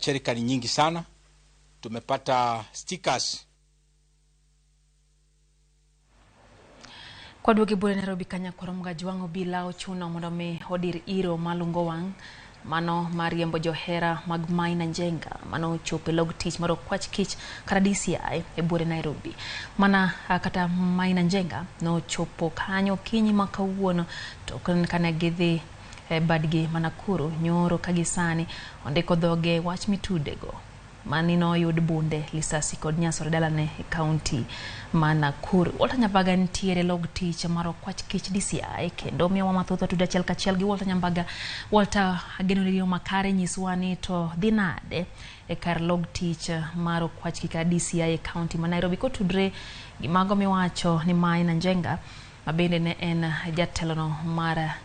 shirika ni nyingi sana. Tumepata stickers. Kwa duogi bure Nairobi kanya koromga juango bila ochuna mondome odir iro malungo wang mano mariembo johera mag Maina Njenga mano chope log tich maro kwach kich kara DCI e bure Nairobi mana kata Maina Njenga no chopo kanyo kinyi makawuono to kane gidhi badgi Nakuru nyoro kagisani ondiko dhoge wach mitudego manino yud bunde lisasi kod nyasore dalane e county Nakuru. Walter Nyambaga ntiere log tich maro kwach kich DCI kendo miyo mathoth tuda achiel kachiel gi Walter Nyambaga. Walter ageno liyo makare nyiswani to dinade e kar log tich maro kwach kich DCI e county Nairobi kotudre gi mago miwacho ni Maina Njenga mabende ne en jatelono mar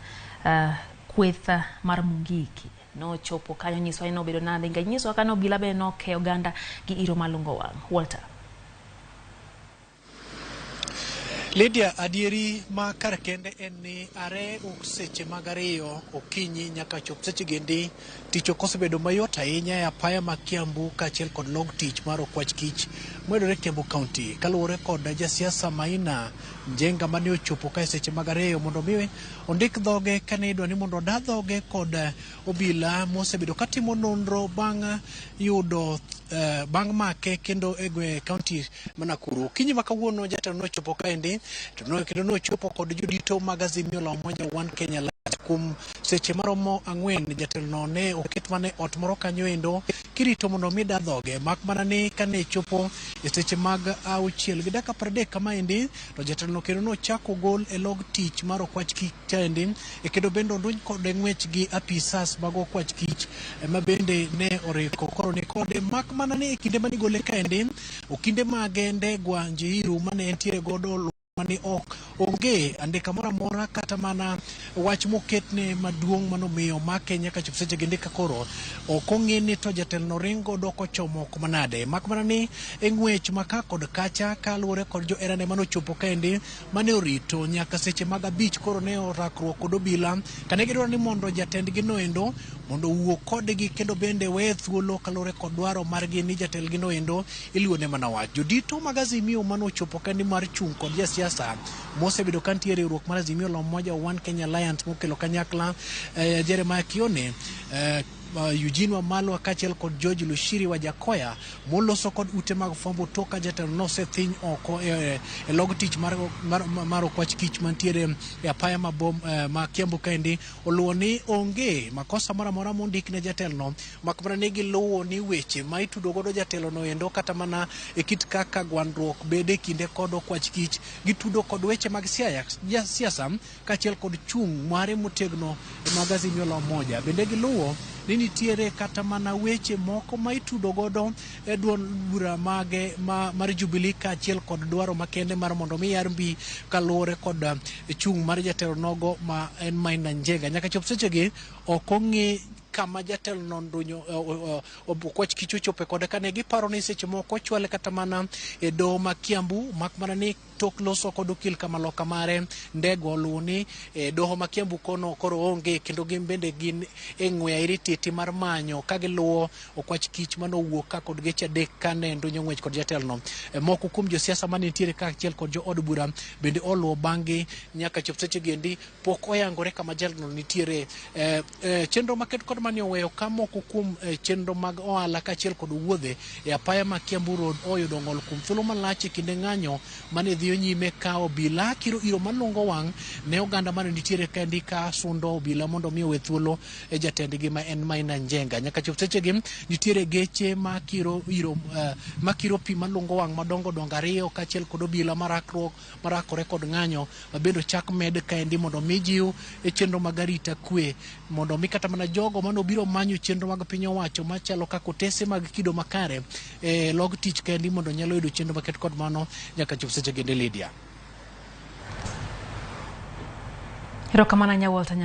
kwetha mar Mungiki no chopo kanyo nyiswa no bedo nade nga nyiswa kano bila be no ke Uganda gi iro malungo wang. Walter Lydia, adieri ma kar kende en ni are seche magariyo okinyi nyaka chop seche gendi tich okosebedo mayot ahinya e apaya ma Kiambu kaachiel kod log tich mar okwach kich mwedore Kiambu County kaluwore kod jasiasa Maina Njenga mane ochopo ka seche magariyo mondo mi ondik dhoge kane idwa ni mondo oda dhoge kod obila mosebedo katimo nonro bang' yudo bang' make kendo egwe county Nakuru. Kinyi makawuono jatelo nochopo kaendi kendo nochopo kod jodito mag Azimio la Umoja One Kenya kum seche maromo 4 jatelo ne oket mane ot moro kanyo endo kirito mondo mi da dhoge mak mana ni kane chopo e seche mag 6 gi dakika 30 kama endi to jatelo kendo nochako gol e log tich mar okwach kich endi e kendo bendo nduny kod ng'wech gi apisas mag okwach kich ma bende ne oriko koro ni kode mak mana ni kinde mani gole kaendi okinde mage ndegwa Njiru mane entiere godo mani onge andika mora mora kata mana wach moketne maduong' manomiyo make nyaka chop seche gende koro okong'eni to jatelno ringo doko chomo kumanade mak mana ni ng'wech maka kod kacha kaluwore kod jo erane manochopo kaendi mane orito nyaka seche mag 5 koro ne orakruok kod obila kane gidwaro ni mondo jatendgi noendo mondo wuo kodgi kendo bende we thuolo kaluwore kod dwaro margi ni jatelgi noendo iluone mana wach jodito mag Azimio manochopo kaendi mar chung kod jasiasa mosebedo kantie riwruok mar Azimio la Umoja One Kenya Alliance mokelo kanyakla Jeremiah Kione Eugene Wamalwa kaachiel kod George Lushiri wa Jakoya moloso kod ute mag fwambo toka jatelo nosethiny oko e log tich mar okwach kich mantiere e apaya ma Kiambu kaendi oluwo ni onge makosa mora mora mondik ne jatelno mak mana ni giluwo ni weche ma itudo godo jatelo no endo kata mana e kit kaka gwandruok bede kinde kod okwach kich gitudo kod weche mag siasa kaachiel kod chung mare motegno e mag Azimio la Umoja bende giluwo ni nitiere kata mana weche moko ma itudo godo e duond bura mage mar Jubilee kaachiel kod dwaro makende mar mondo mi yar mbi kaluwore kod chung mar jatelo nogo ma en Maina Njenga nyaka chop sechegi ok ong'e kama jatelo nondunyo okwach kich ochope kode kane giparo ni seche moko chwale kata mana e doho ma Kiambu mak mana ni tok loso kod okil kama loka mare ndego oluwo ni doho ma Kiambu kono koro onge kendo gin bende gin e ng'we airititi mar manyo ka giluwo okwach kich manowuok ka kod geche adek kane ndunyo ng'wech kod jatelno moko kuom josiasa mane nitiere kaachiel kod jo od bura bende oluwo bang'gi nyaka chop sechegi endi pok oyangore kama jatelno nitiere chenro maket kod mane oweyo ka moko kuom chenro mag ohala kaachiel kod wuodhe e apaya ma Kiambu Road oyudo ng'ol kuom thuolo malach e kinde ng'anyo mane dhiyo nyime ka obila kiro iro malungo wang' ne oganda mane nitiere kaendi ka sundo obila mondo mi owe thuolo e jatendgi ma en Maina Njenga nyaka chop sechegi nitiere geche makiro pi malungo wang' madongo dongo 2 kaachiel kod obila marakore kod ng'anyo mabendo chak med kaendi mondo mi jiw e chenro mag arita kwe mondo mi kata mana jogo manobiro manyo chenro mag piny owacho machalo kaka otese mag kido makare log tich kendi mondo nyalo yudo chenro maket kod mano nyaka chop seche gende Lydia. Erokamano Walter Nyambaga.